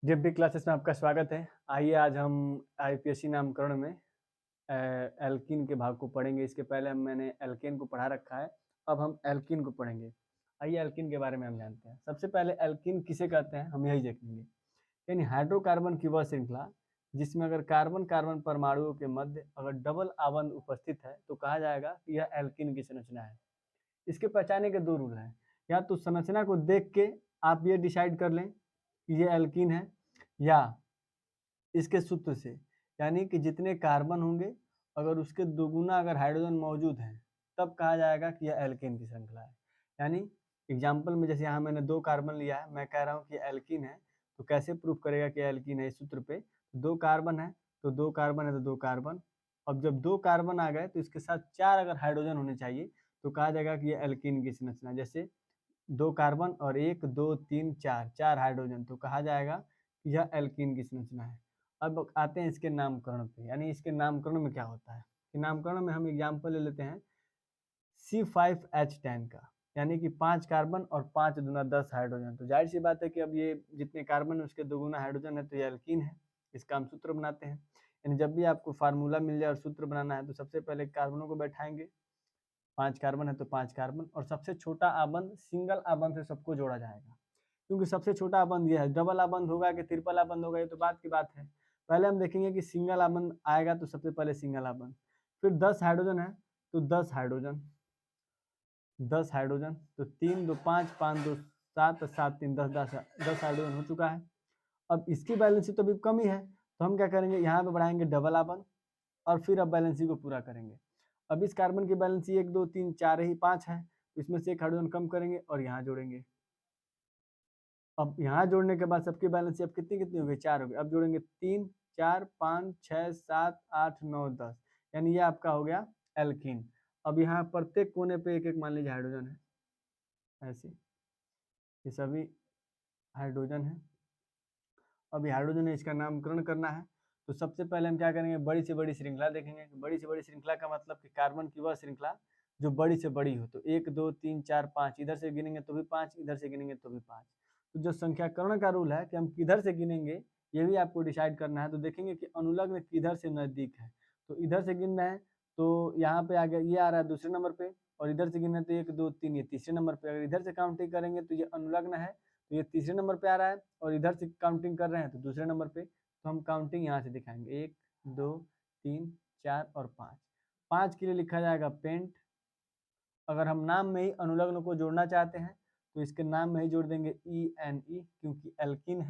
जेबी classes में आपका स्वागत है। आइए आज हम आईपीएससी नामकरण में एल्कीन के भाग को पढ़ेंगे। इसके पहले मैंने एल्केन को पढ़ा रखा है, अब हम एल्कीन को पढ़ेंगे। आइए एल्कीन के बारे में हम जानते हैं। सबसे पहले एल्कीन किसे कहते हैं हम यही देखेंगे। यानी हाइड्रोकार्बन की वह श्रृंखला जिसमें अगर कार्बन कार्बन परमाणुओं के मध्य अगर डबल आबंध उपस्थित है तो कहा जाएगा कि यह एल्कीन की संरचना है। इसके पहचाने के दो रूल हैं। या तो संरचना को देख के आप ये डिसाइड कर लें कि ये एल्कीन है, या इसके सूत्र से, यानी कि जितने कार्बन होंगे अगर उसके दोगुना अगर हाइड्रोजन मौजूद हैं तब कहा जाएगा कि यह एल्कीन की श्रृंखला है। यानी एग्जाम्पल में जैसे यहाँ मैंने 2 कार्बन लिया है, मैं कह रहा हूँ कि एल्कीन है, तो कैसे प्रूफ करेगा कि एल्कीन है? इस सूत्र पे 2 कार्बन है तो 2 कार्बन है तो 2 कार्बन। अब जब 2 कार्बन आ गए तो इसके साथ 4 अगर हाइड्रोजन होने चाहिए तो कहा जाएगा कि यह एल्कीन की संरचना। जैसे 2 कार्बन और 1 2 3 4 4 हाइड्रोजन, तो कहा जाएगा कि यह एल्कीन की संरचना है। अब आते हैं इसके नामकरण पे। यानी इसके नामकरण में क्या होता है कि नामकरण में हम एग्जाम्पल ले लेते हैं C5H10 का, यानी कि 5 कार्बन और 5 दूना 10 हाइड्रोजन। तो जाहिर सी बात है कि अब ये जितने कार्बन है उसके दोगुना हाइड्रोजन है तो ये एल्कीन है। इसका हम सूत्र बनाते हैं। यानी जब भी आपको फार्मूला मिल जाए और सूत्र बनाना है तो सबसे पहले कार्बनों को बैठाएंगे। 5 कार्बन है तो 5 कार्बन, और सबसे छोटा आबंध सिंगल आबंध से सबको जोड़ा जाएगा, क्योंकि सबसे छोटा आबंध यह है। डबल आबंध होगा कि ट्रिपल आबंध होगा ये तो बात की बात है। पहले हम देखेंगे कि सिंगल आबंध आएगा तो सबसे पहले सिंगल आबंध, फिर 10 हाइड्रोजन है तो 10 हाइड्रोजन, 10 हाइड्रोजन तो 3 2 5 5 2 7 7 3 10 10 हाइड्रोजन हो चुका है। अब इसकी बैलेंसी तो अभी कम ही है तो हम क्या करेंगे, यहाँ पे बढ़ाएंगे डबल आबंध और फिर अब बैलेंसी को पूरा करेंगे। अब इस कार्बन की बैलेंसी 1 2 3 4 ही 5 है, तो इसमें से एक हाइड्रोजन कम करेंगे और यहाँ जोड़ेंगे। अब यहाँ जोड़ने के बाद सबकी बैलेंसी अब कितनी कितनी हो गई, 4 हो गई। अब जोड़ेंगे 3 4 5 6 7 8 9 10, यानी ये आपका हो गया एल्कीन। अब यहाँ प्रत्येक कोने पे एक एक मान लीजिए हाइड्रोजन है, ऐसे ये सभी हाइड्रोजन है। अब ये हाइड्रोजन है, इसका नामकरण करना है तो सबसे पहले हम क्या करेंगे, बड़ी से बड़ी श्रृंखला देखेंगे। बड़ी से बड़ी श्रृंखला का मतलब कि कार्बन की वह श्रृंखला जो बड़ी से बड़ी हो। तो 1 2 3 4 5, इधर से गिनेंगे तो भी 5, इधर से गिनेंगे तो भी 5। तो जो संख्याकरण का रूल है कि हम किधर से गिनेंगे ये भी आपको डिसाइड करना है। तो देखेंगे कि अनुलग्न किधर से नजदीक है, तो इधर से गिनना है तो यहाँ पे आ गया, ये आ रहा है दूसरे नंबर पे, और इधर से गिनना है तो 1 2 3 ये तीसरे नंबर पे। अगर इधर से काउंटिंग करेंगे तो ये अनुलग्न है तो ये तीसरे नंबर पे आ रहा है, और इधर से काउंटिंग कर रहे हैं तो दूसरे नंबर पे। तो हम काउंटिंग यहाँ से दिखाएंगे 1 2 3 4 और 5। 5 के लिए लिखा जाएगा पेंट। अगर हम नाम में ही अनुलग्न को जोड़ना चाहते हैं तो इसके नाम में ही जोड़ देंगे ENE, क्योंकि एल्कीन है।